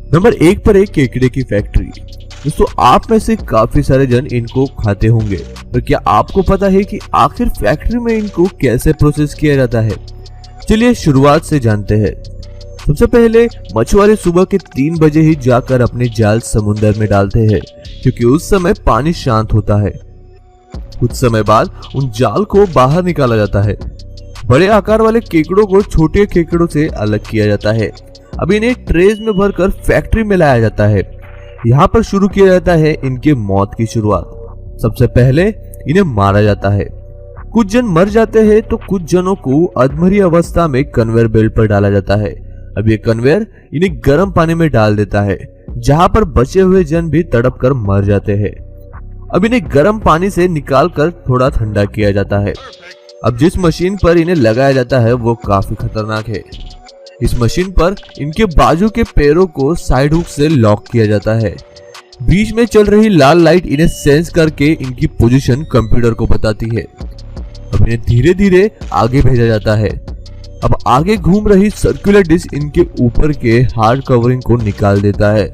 Number 1 पर है केकड़े की फैक्ट्री। दोस्तों आप में से काफी सारे जन इनको खाते होंगे, पर क्या आपको पता है कि आखिर फैक्ट्री में इनको कैसे प्रोसेस किया जाता है? चलिए शुरुआत से जानते हैं। सबसे पहले मछुआरे सुबह के 3 बजे ही जाकर अपने जाल समुद्र में डालते हैं, क्योंकि उस समय पानी शांत होता है। कुछ समय बाद उन जाल को बाहर निकाला जाता है। बड़े आकार वाले केकड़ों को छोटे केकड़ों से अलग किया जाता है। अब इन्हें ट्रेज में भरकर फैक्ट्री में लाया जाता है। यहाँ पर शुरू किया जाता है इनके मौत की शुरुआत। सबसे पहले इन्हें मारा जाता है। कुछ जन मर जाते हैं तो कुछ जनों को अधमरी अवस्था में कन्वेयर बेल्ट पर डाला जाता है। अब ये कन्वेयर इन्हें गर्म पानी में डाल देता है, जहाँ पर बचे हुए जन भी तड़प कर मर जाते हैं। अब इन्हें गर्म पानी से निकालकर थोड़ा ठंडा किया जाता है। अब जिस मशीन पर इन्हें लगाया जाता है वो काफी खतरनाक है। इस मशीन पर इनके बाजू के पैरों को साइड हुक से लॉक किया जाता है। बीच में चल रही लाल लाइट इन्हें सेंस करके इनकी पोजीशन कंप्यूटर को बताती है। अब इन्हें धीरे धीरे आगे भेजा जाता है। अब आगे घूम रही सर्कुलर डिस्क इनके ऊपर के हार्ड कवरिंग को निकाल देता है।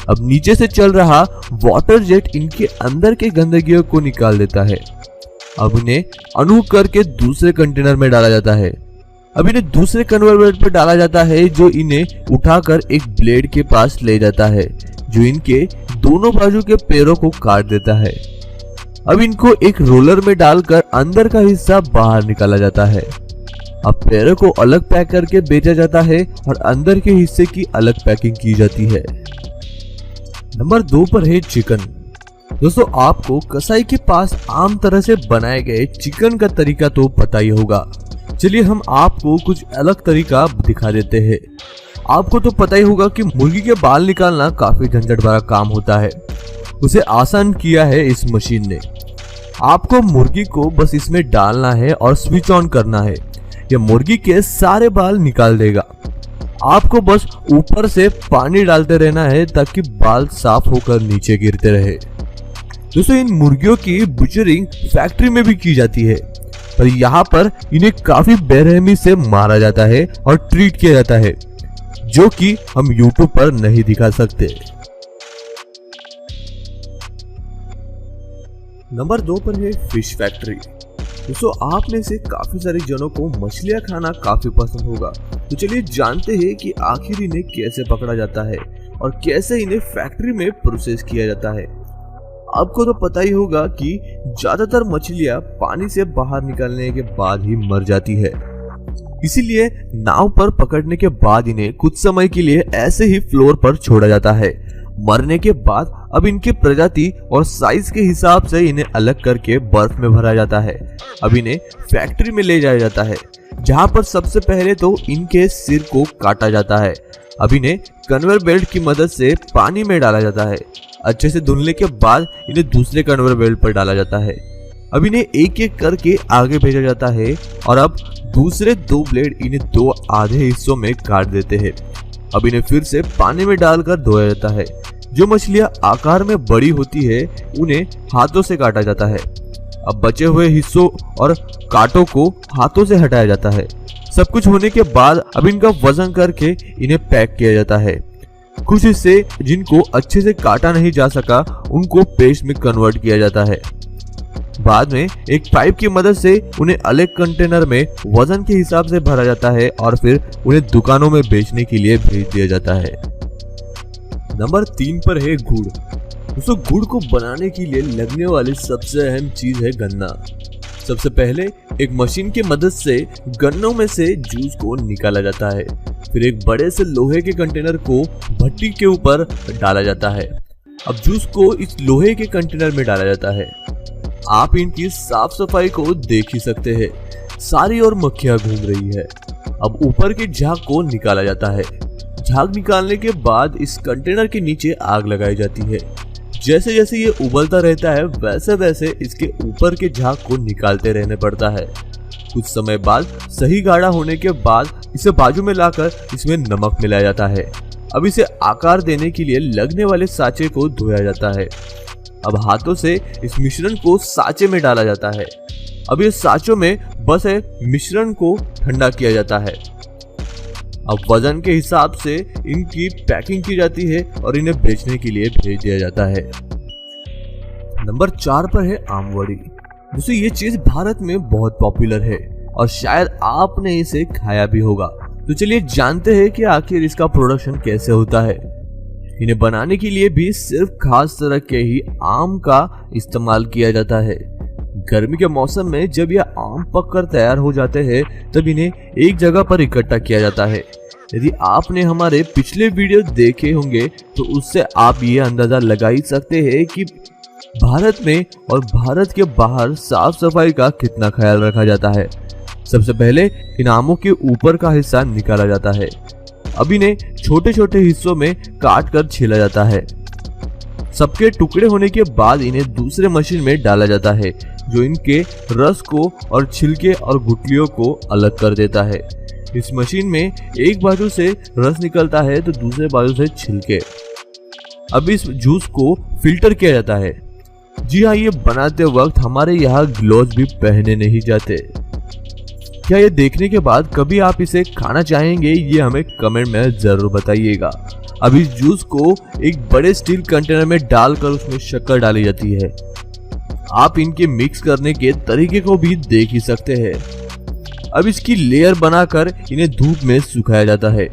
अब नीचे से चल रहा वाटर जेट इनके अंदर के गंदगियों को निकाल देता है। अब इन्हें अनहुक करके दूसरे कंटेनर में डाला जाता है। अब इन्हें दूसरे कन्वेयर बेल्ट पर डाला जाता है, जो इन्हें उठाकर एक ब्लेड के पास ले जाता है, जो इनके दोनों बाजू के पैरों को काट देता है। अब इनको एक रोलर में डालकर अंदर का हिस्सा बाहर निकाला जाता है। अब पैरों को अलग पैक करके बेचा जाता है और अंदर के हिस्से की अलग पैकिंग की जाती है। नंबर 2 पर है चिकन। दोस्तों आपको कसाई के पास आम तरह से बनाए गए चिकन का तरीका तो पता ही होगा। चलिए हम आपको कुछ अलग तरीका दिखा देते हैं। आपको तो पता ही होगा कि मुर्गी के बाल निकालना काफी झंझट भरा काम होता है। उसे आसान किया है इस मशीन ने। आपको मुर्गी को बस इसमें डालना है और स्विच ऑन करना है। यह मुर्गी के सारे बाल निकाल देगा। आपको बस ऊपर से पानी डालते रहना है ताकि बाल साफ होकर नीचे गिरते रहे। दोस्तों इन मुर्गियों की बुचरिंग फैक्ट्री में भी की जाती है, पर यहाँ पर इन्हें काफी बेरहमी से मारा जाता है और ट्रीट किया जाता है, जो कि हम यूट्यूब पर नहीं दिखा सकते। नंबर 2 पर है फिश फैक्ट्री। दोस्तों आप में से काफी सारे जनों को मछलियां खाना काफी पसंद होगा, तो चलिए जानते हैं कि आखिर इन्हें कैसे पकड़ा जाता है और कैसे इन्हें फैक्ट्री में प्रोसेस किया जाता है। आपको तो पता ही होगा कि ज्यादातर मछलियां पानी से बाहर निकलने के बाद ही मर जाती है। इसीलिए नाव पर पकड़ने के बाद इन्हें कुछ समय के लिए ऐसे ही फ्लोर पर छोड़ा जाता है। मरने के बाद अब इनके प्रजाति और साइज के हिसाब से इन्हें अलग करके बर्फ में भरा जाता है। अब इन्हें फैक्ट्री में ले जाया जाता है, जहां पर सबसे पहले तो इनके सिर को काटा जाता है। अब इन्हें कन्वेयर बेल्ट की मदद से पानी में डाला जाता है। अच्छे से धुलने के बाद इन्हें दूसरे कन्वेयर बेल्ट पर डाला जाता है। अब इन्हें एक एक करके आगे भेजा जाता है और अब दूसरे 2 ब्लेड इन्हें 2 आधे हिस्सों में काट देते हैं। अब इन्हें फिर से पानी में डालकर धोया जाता है। जो मछलियां आकार में बड़ी होती है उन्हें हाथों से काटा जाता है। अब बचे हुए हिस्सों और कांटों को हाथों से हटाया जाता है। सब कुछ होने के बाद अब इनका वजन करके इन्हें पैक किया जाता है। कुछ हिस्से जिनको अच्छे से काटा नहीं जा सका उनको पेस्ट में कन्वर्ट किया जाता है। बाद में एक पाइप की मदद से उन्हें अलग कंटेनर में वजन के हिसाब से भरा जाता है और फिर उन्हें दुकानों में बेचने के लिए भेज दिया जाता है। नंबर 3 पर है गुड़। दोस्तों गुड़ को बनाने के लिए लगने वाली सबसे अहम चीज है गन्ना। सबसे पहले एक मशीन की मदद से गन्नों में से जूस को निकाला जाता है। फिर एक बड़े से लोहे के कंटेनर को भट्टी के ऊपर डाला जाता है। अब जूस को इस लोहे के कंटेनर में डाला जाता है। आप इनकी साफ सफाई को देख ही सकते हैं। सारी ओर मक्खियां घूम रही है। अब ऊपर के झाग को निकाला जाता है। झाग निकालने के बाद इस कंटेनर के नीचे आग लगाई जाती है। जैसे जैसे ये उबलता रहता है वैसे वैसे इसके ऊपर के झाग को निकालते रहने पड़ता है। कुछ समय बाद सही गाढ़ा होने के बाद इसे बाजू में लाकर इसमें नमक मिलाया जाता है। अब इसे आकार देने के लिए लगने वाले साँचे को धोया जाता है। अब हाथों से इस मिश्रण को साँचे में डाला जाता है। अब ये सांचों में बस मिश्रण को ठंडा किया जाता है। अब वजन के हिसाब से इनकी पैकिंग की जाती है और इन्हें बेचने के लिए भेज दिया जाता है। नंबर 4 पर है आमवड़ी। दोस्तों ये चीज भारत में बहुत पॉपुलर है और शायद आपने इसे खाया भी होगा। तो चलिए जानते हैं कि आखिर इसका प्रोडक्शन कैसे होता है। इन्हें बनाने के लिए भी सिर्फ खास तरह के ही आम का इस्तेमाल किया जाता है। गर्मी के मौसम में जब यह आम पककर तैयार हो जाते हैं तब इन्हें एक जगह पर इकट्ठा किया जाता है। यदि आपने हमारे पिछले वीडियो देखे होंगे तो उससे आप ये अंदाजा लगा ही सकते हैं कि भारत में और भारत के बाहर साफ सफाई का कितना ख्याल रखा जाता है। सबसे पहले इन आमों के ऊपर का हिस्सा निकाला जाता है। अब इन्हें छोटे छोटे हिस्सों में काट कर छीला जाता है। सबके टुकड़े होने के बाद इन्हें दूसरे मशीन में डाला जाता है जो इनके रस को और छिलके और गुठलियों को अलग कर देता है। इस मशीन में एक बाजू से रस निकलता है तो दूसरे बाजू से छिलके। अब इस जूस को फिल्टर किया जाता है। जी हाँ, ये बनाते वक्त हमारे यहाँ ग्लोव्स भी पहने नहीं जाते। क्या ये देखने के बाद कभी आप इसे खाना चाहेंगे? ये हमें कमेंट में जरूर बताइएगा। अब इस जूस को एक बड़े स्टील कंटेनर में डालकर उसमें शक्कर डाली जाती है। आप इनके मिक्स करने के तरीके को भी देख ही सकते हैं। अब इसकी लेयर बनाकर इन्हें धूप में सुखाया जाता है।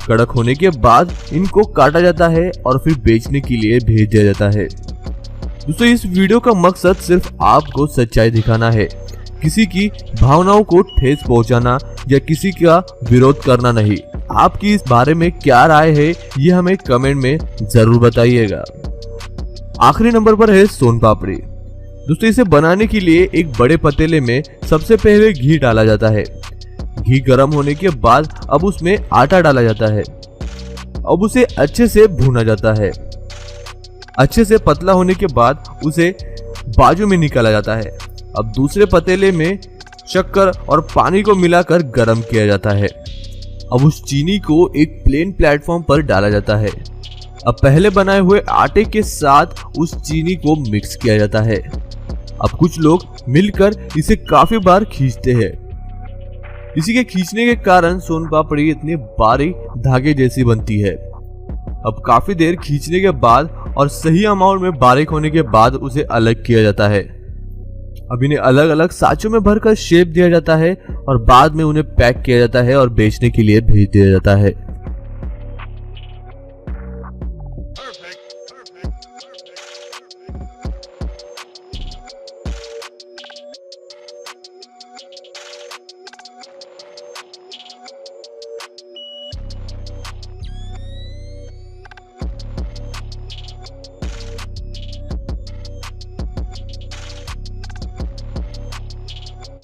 कड़क होने के बाद इनको काटा जाता है और फिर बेचने के लिए भेज दिया जाता है। दोस्तों इस वीडियो का मकसद सिर्फ आपको सच्चाई दिखाना है, किसी की भावनाओं को ठेस पहुंचाना या किसी का विरोध करना नहीं। आपकी इस बारे में क्या राय है ये हमें कमेंट में जरूर बताइएगा। आखिरी नंबर पर है सोन पापड़ी। दोस्तों इसे बनाने के लिए एक बड़े पतीले में सबसे पहले घी डाला जाता है। घी गर्म होने के बाद अब उसमें आटा डाला जाता है। अब उसे अच्छे से भूना जाता है। अच्छे से पतला होने के बाद उसे बाजू में निकाला जाता है। अब दूसरे पतीले में शक्कर और पानी को मिलाकर गर्म किया जाता है। अब उस चीनी को एक प्लेन प्लेटफॉर्म पर डाला जाता है। अब पहले बनाए हुए आटे के साथ उस चीनी को मिक्स किया जाता है। अब कुछ लोग मिलकर इसे काफी बार खींचते हैं। इसी के खींचने के कारण सोन पापड़ी इतनी बारीक धागे जैसी बनती है। अब काफी देर खींचने के बाद और सही अमाउंट में बारीक होने के बाद उसे अलग किया जाता है। अब इन्हें अलग अलग साँचों में भरकर शेप दिया जाता है और बाद में उन्हें पैक किया जाता है और बेचने के लिए भेज दिया जाता है।